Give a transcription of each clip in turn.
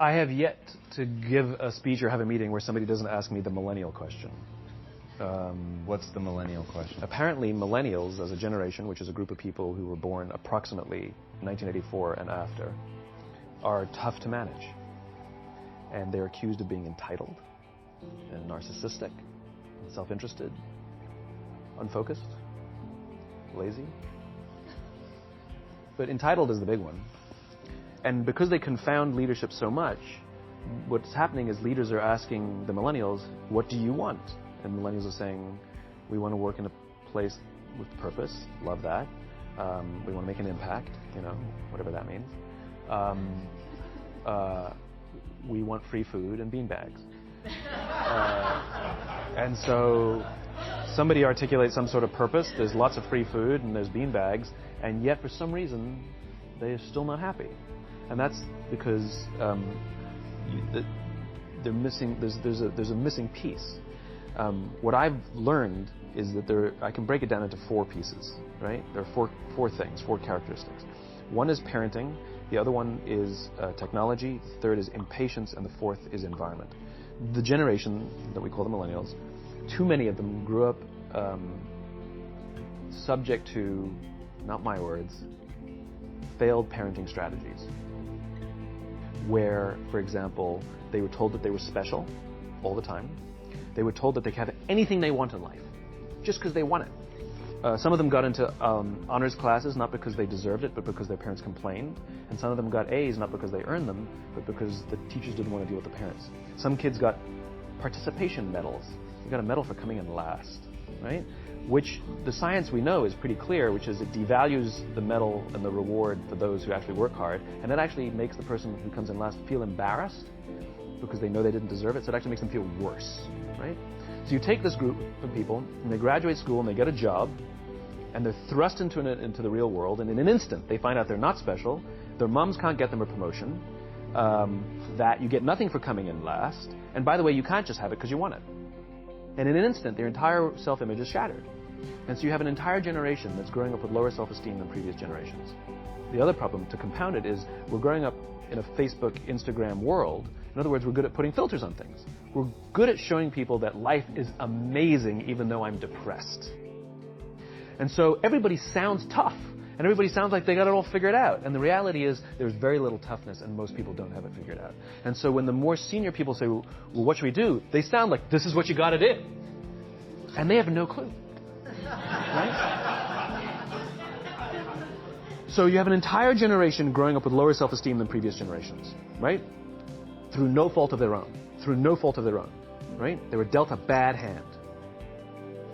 I have yet to give a speech or have a meeting where somebody doesn't ask me the millennial question. What's the millennial question? Apparently, millennials as a generation, which is a group of people who were born approximately 1984 and after, are tough to manage. And they're accused of being entitled and narcissistic, self-interested, unfocused, lazy. But entitled is the big one. And because they confound leadership so much, what's happening is leaders are asking the millennials, what do you want? And millennials are saying, we want to work in a place with purpose, love that. We want to make an impact, whatever that means. We want free food and beanbags. And so somebody articulates some sort of purpose, there's lots of free food and there's beanbags, and yet for some reason, they're still not happy. And that's because they're missing. There's a missing piece. What I've learned is that I can break it down into 4 pieces. Right? There are four things, 4 characteristics. One is parenting. The other one is technology. The third is impatience, and the fourth is environment. The generation that we call the millennials, too many of them grew up subject to, not my words, failed parenting strategies. Where, for example, they were told that they were special all the time. They were told that they could have anything they want in life, just because they want it. Some of them got into honors classes, not because they deserved it, but because their parents complained. And some of them got A's, not because they earned them, but because the teachers didn't want to deal with the parents. Some kids got participation medals. You got a medal for coming in last, right? Which the science we know is pretty clear, which is it devalues the medal and the reward for those who actually work hard, and it actually makes the person who comes in last feel embarrassed because they know they didn't deserve it, so it actually makes them feel worse, right? So you take this group of people, and they graduate school, and they get a job, and they're thrust into the real world, and in an instant, they find out they're not special, their moms can't get them a promotion, that you get nothing for coming in last, and by the way, you can't just have it because you want it. And in an instant, their entire self-image is shattered. And so you have an entire generation that's growing up with lower self-esteem than previous generations. The other problem, to compound it, is we're growing up in a Facebook, Instagram world. In other words, we're good at putting filters on things. We're good at showing people that life is amazing even though I'm depressed. And so everybody sounds tough, and everybody sounds like they got it all figured out. And the reality is there's very little toughness, and most people don't have it figured out. And so when the more senior people say, well, what should we do? They sound like, this is what you got to do. And they have no clue. Right? So you have an entire generation growing up with lower self-esteem than previous generations, right? Through no fault of their own. Right? They were dealt a bad hand.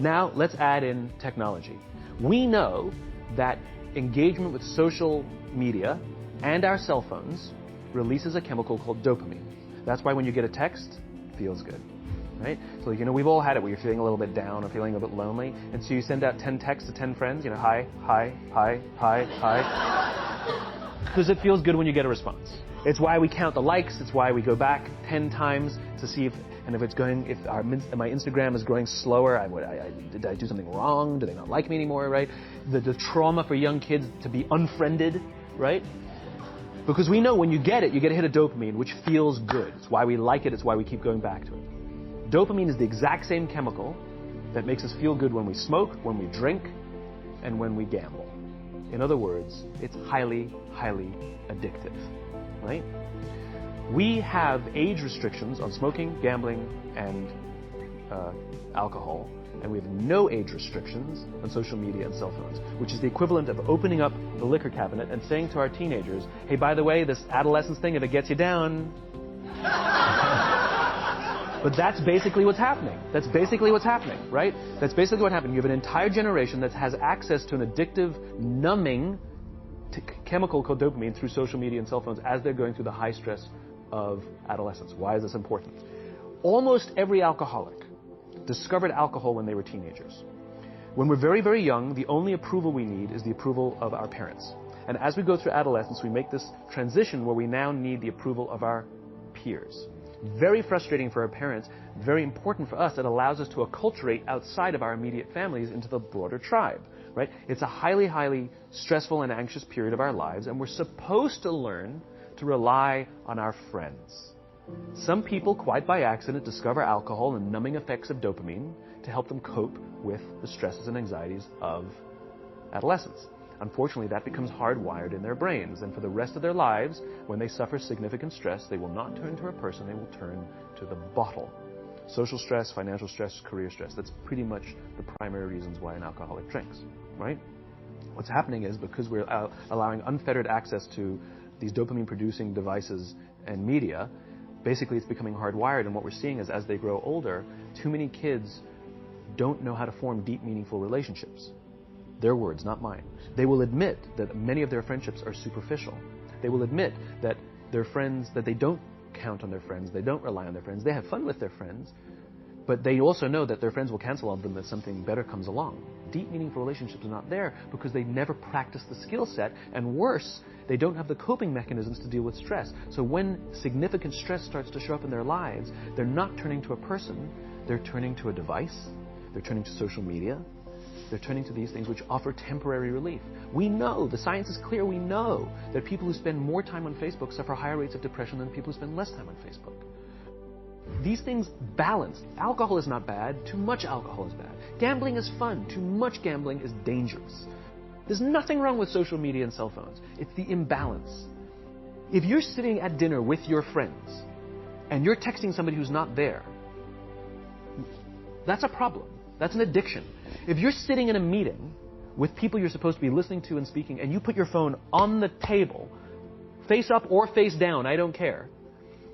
Now, let's add in technology. We know that engagement with social media and our cell phones releases a chemical called dopamine. That's why when you get a text, it feels good. Right? So, we've all had it where you're feeling a little bit down or feeling a bit lonely, and so you send out 10 texts to 10 friends, hi, because it feels good when you get a response. It's why we count the likes, it's why we go back 10 times to see if my Instagram is growing slower, did I do something wrong? Do they not like me anymore, right? The trauma for young kids to be unfriended, right? Because we know when you get it, you get a hit of dopamine, which feels good. It's why we like it, it's why we keep going back to it. Dopamine is the exact same chemical that makes us feel good when we smoke, when we drink, and when we gamble. In other words, it's highly, highly addictive, right? We have age restrictions on smoking, gambling, and alcohol, and we have no age restrictions on social media and cell phones, which is the equivalent of opening up the liquor cabinet and saying to our teenagers, hey, by the way, this adolescence thing, if it gets you down... But that's basically what's happening. Right? That's basically what happened. You have an entire generation that has access to an addictive, numbing chemical called dopamine through social media and cell phones as they're going through the high stress of adolescence. Why is this important? Almost every alcoholic discovered alcohol when they were teenagers. When we're very, very young, the only approval we need is the approval of our parents. And as we go through adolescence, we make this transition where we now need the approval of our peers. Very frustrating for our parents, very important for us. It allows us to acculturate outside of our immediate families into the broader tribe, right? It's a highly, highly stressful and anxious period of our lives, and we're supposed to learn to rely on our friends. Some people, quite by accident, discover alcohol and numbing effects of dopamine to help them cope with the stresses and anxieties of adolescence. Unfortunately, that becomes hardwired in their brains, and for the rest of their lives, when they suffer significant stress, they will not turn to a person, they will turn to the bottle. Social stress, financial stress, career stress. That's pretty much the primary reasons why an alcoholic drinks, right? What's happening is, because we're allowing unfettered access to these dopamine-producing devices and media, basically it's becoming hardwired, and what we're seeing is, as they grow older, too many kids don't know how to form deep, meaningful relationships. Their words, not mine. They will admit that many of their friendships are superficial. They will admit that their friends, that they don't count on their friends, they don't rely on their friends, they have fun with their friends, but they also know that their friends will cancel on them if something better comes along. Deep, meaningful relationships are not there because they never practice the skill set, and worse, they don't have the coping mechanisms to deal with stress. So when significant stress starts to show up in their lives, they're not turning to a person, they're turning to a device, they're turning to social media, they're turning to these things which offer temporary relief. We know, the science is clear, we know that people who spend more time on Facebook suffer higher rates of depression than people who spend less time on Facebook. These things balance. Alcohol is not bad, too much alcohol is bad. Gambling is fun, too much gambling is dangerous. There's nothing wrong with social media and cell phones. It's the imbalance. If you're sitting at dinner with your friends and you're texting somebody who's not there, that's a problem. That's an addiction. If you're sitting in a meeting with people you're supposed to be listening to and speaking, and you put your phone on the table, face up or face down, I don't care,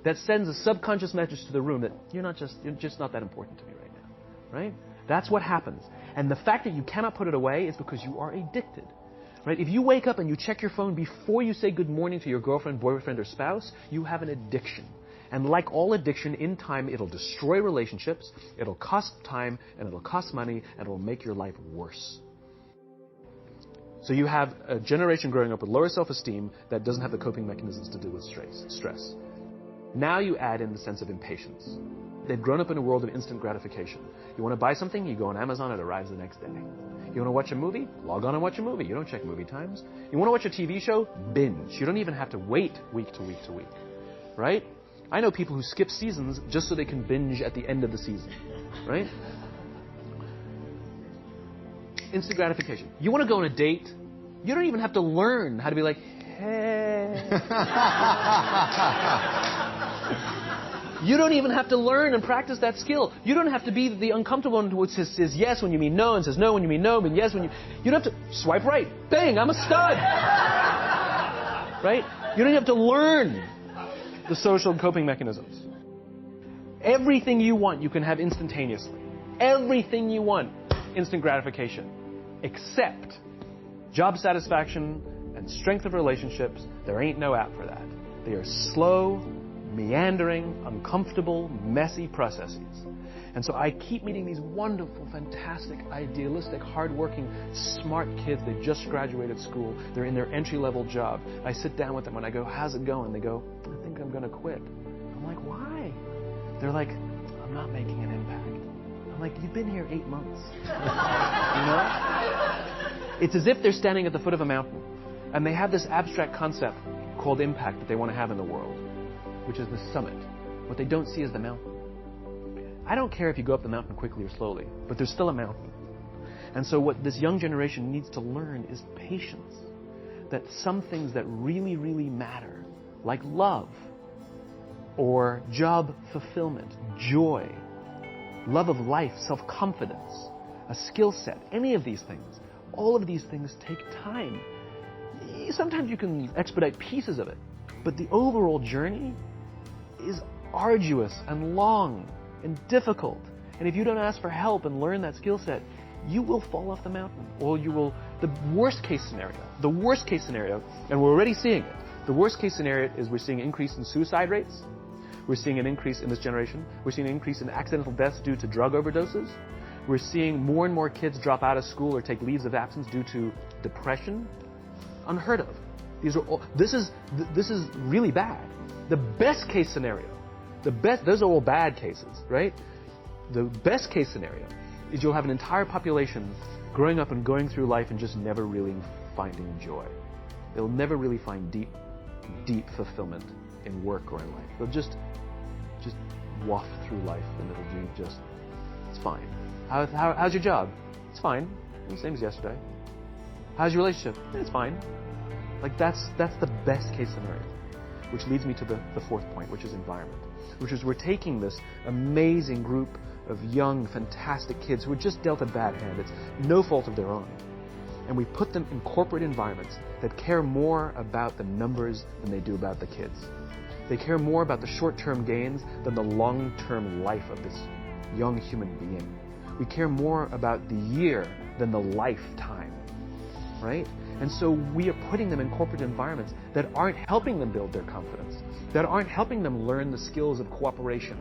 that sends a subconscious message to the room that you're just not that important to me right now, right? That's what happens. And the fact that you cannot put it away is because you are addicted, right? If you wake up and you check your phone before you say good morning to your girlfriend, boyfriend, or spouse, you have an addiction. And like all addiction, in time, it'll destroy relationships, it'll cost time, and it'll cost money, and it'll make your life worse. So you have a generation growing up with lower self-esteem that doesn't have the coping mechanisms to deal with stress. Now you add in the sense of impatience. They've grown up in a world of instant gratification. You want to buy something, you go on Amazon, it arrives the next day. You want to watch a movie? Log on and watch a movie. You don't check movie times. You want to watch a TV show? Binge. You don't even have to wait week to week to week, right? I know people who skip seasons just so they can binge at the end of the season, right? Instant gratification. You want to go on a date? You don't even have to learn how to be like, hey. You don't even have to learn and practice that skill. You don't have to be the uncomfortable one who says yes when you mean no and says no when you mean no and yes when you... You don't have to swipe right. Bang, I'm a stud. Right? You don't have to learn the social coping mechanisms. Everything you want, you can have instantaneously. Everything you want, instant gratification. Except job satisfaction and strength of relationships, there ain't no app for that. They are slow, meandering, uncomfortable, messy processes. And so I keep meeting these wonderful, fantastic, idealistic, hardworking, smart kids. They just graduated school. They're in their entry-level job. I sit down with them and I go, how's it going? They go, I think I'm going to quit. I'm like, why? They're like, I'm not making an impact. I'm like, you've been here 8 months. You know? It's as if they're standing at the foot of a mountain and they have this abstract concept called impact that they want to have in the world, which is the summit. What they don't see is the mountain. I don't care if you go up the mountain quickly or slowly, but there's still a mountain. And so what this young generation needs to learn is patience. That some things that really, really matter, like love, or job fulfillment, joy, love of life, self-confidence, a skill set, any of these things, all of these things take time. Sometimes you can expedite pieces of it, but the overall journey is arduous and long and difficult. And if you don't ask for help and learn that skill set, you will fall off the mountain. Or you will, the worst case scenario, and we're already seeing it, the worst case scenario is we're seeing an increase in suicide rates. We're seeing an increase in this generation. We're seeing an increase in accidental deaths due to drug overdoses. We're seeing more and more kids drop out of school or take leaves of absence due to depression. Unheard of. This is really bad. The best case scenario, those are all bad cases, right? The best case scenario is you'll have an entire population growing up and going through life and just never really finding joy. They'll never really find deep, deep fulfillment in work or in life. They'll just waft through life, and it'll do just, it's fine. How's your job? It's fine. The same as yesterday. How's your relationship? It's fine. Like that's the best case scenario. Which leads me to the fourth point, which is environment. Which is we're taking this amazing group of young, fantastic kids who are just dealt a bad hand. It's no fault of their own. And we put them in corporate environments that care more about the numbers than they do about the kids. They care more about the short-term gains than the long-term life of this young human being. We care more about the year than the lifetime, right? And so we are putting them in corporate environments that aren't helping them build their confidence, that aren't helping them learn the skills of cooperation,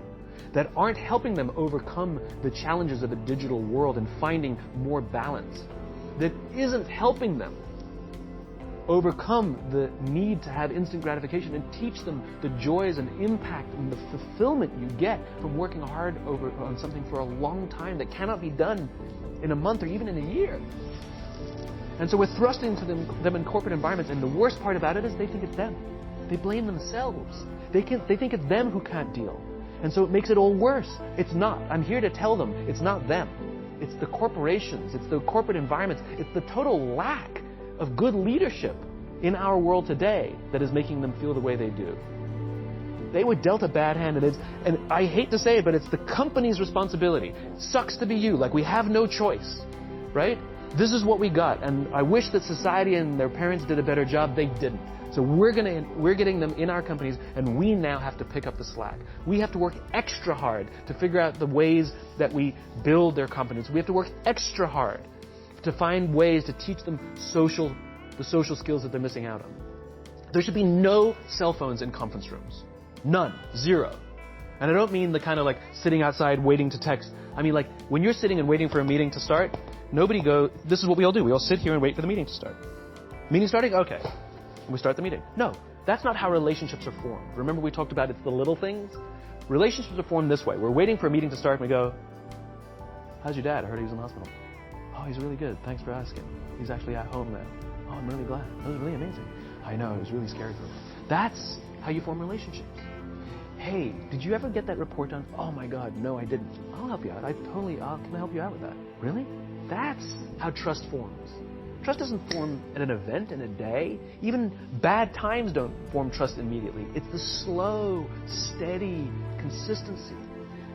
that aren't helping them overcome the challenges of a digital world and finding more balance, that isn't helping them overcome the need to have instant gratification and teach them the joys and impact and the fulfillment you get from working hard on something for a long time that cannot be done in a month or even in a year. And so we're thrusting into them in corporate environments, and the worst part about it is they think it's them. They blame themselves. They think it's them who can't deal. And so it makes it all worse. It's not. I'm here to tell them it's not them. It's the corporations. It's the corporate environments. It's the total lack of good leadership in our world today that is making them feel the way they do. They were dealt a bad hand, and I hate to say it, but it's the company's responsibility. It sucks to be you. Like, we have no choice, right? This is what we got, and I wish that society and their parents did a better job. They didn't. So we're getting them in our companies, and we now have to pick up the slack. We have to work extra hard to figure out the ways that we build their companies. We have to work extra hard to find ways to teach them the social skills that they're missing out on. There should be no cell phones in conference rooms. None. Zero. And I don't mean the kind of like sitting outside waiting to text. I mean like when you're sitting and waiting for a meeting to start, this is what we all do. We all sit here and wait for the meeting to start. Meeting starting? Okay. And we start the meeting. No, that's not how relationships are formed. Remember we talked about it's the little things? Relationships are formed this way. We're waiting for a meeting to start and we go, how's your dad? I heard he was in the hospital. Oh, he's really good. Thanks for asking. He's actually at home now. Oh, I'm really glad. That was really amazing. I know, it was really scary for him. That's how you form relationships. Hey, did you ever get that report done? Oh my God, no, I didn't. I'll help you out. Can I help you out with that? Really? That's how trust forms. Trust doesn't form at an event in a day. Even bad times don't form trust immediately. It's the slow, steady consistency.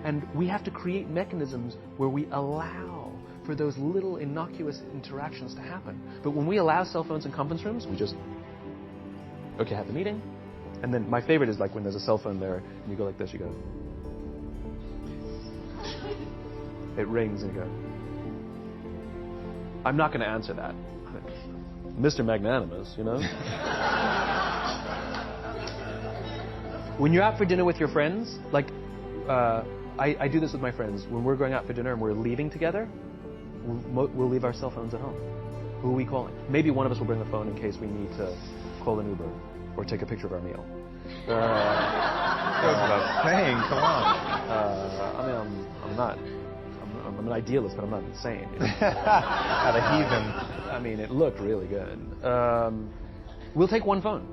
And we have to create mechanisms where we allow for those little innocuous interactions to happen. But when we allow cell phones in conference rooms, we just, okay, have the meeting. And then my favorite is like when there's a cell phone there and you go like this, you go. It rings and you go. I'm not going to answer that. Mr. Magnanimous, you know? When you're out for dinner with your friends, like I do this with my friends. When we're going out for dinner and we're leaving together, we'll leave our cell phones at home. Who are we calling? Maybe one of us will bring the phone in case we need to call an Uber or take a picture of our meal. Goes without saying, come on. I'm an idealist, but I'm not insane. You know? At a heathen. I mean, it looked really good. We'll take one phone.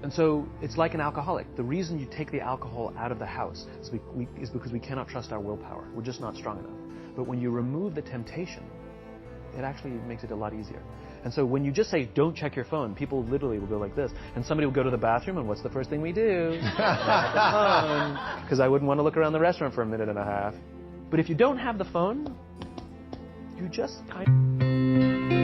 And so it's like an alcoholic. The reason you take the alcohol out of the house is because we cannot trust our willpower. We're just not strong enough. But when you remove the temptation, it actually makes it a lot easier. And so when you just say, don't check your phone, people literally will go like this. And somebody will go to the bathroom, and what's the first thing we do? Check the phone. Because I wouldn't want to look around the restaurant for a minute and a half. But if you don't have the phone, you just kind of...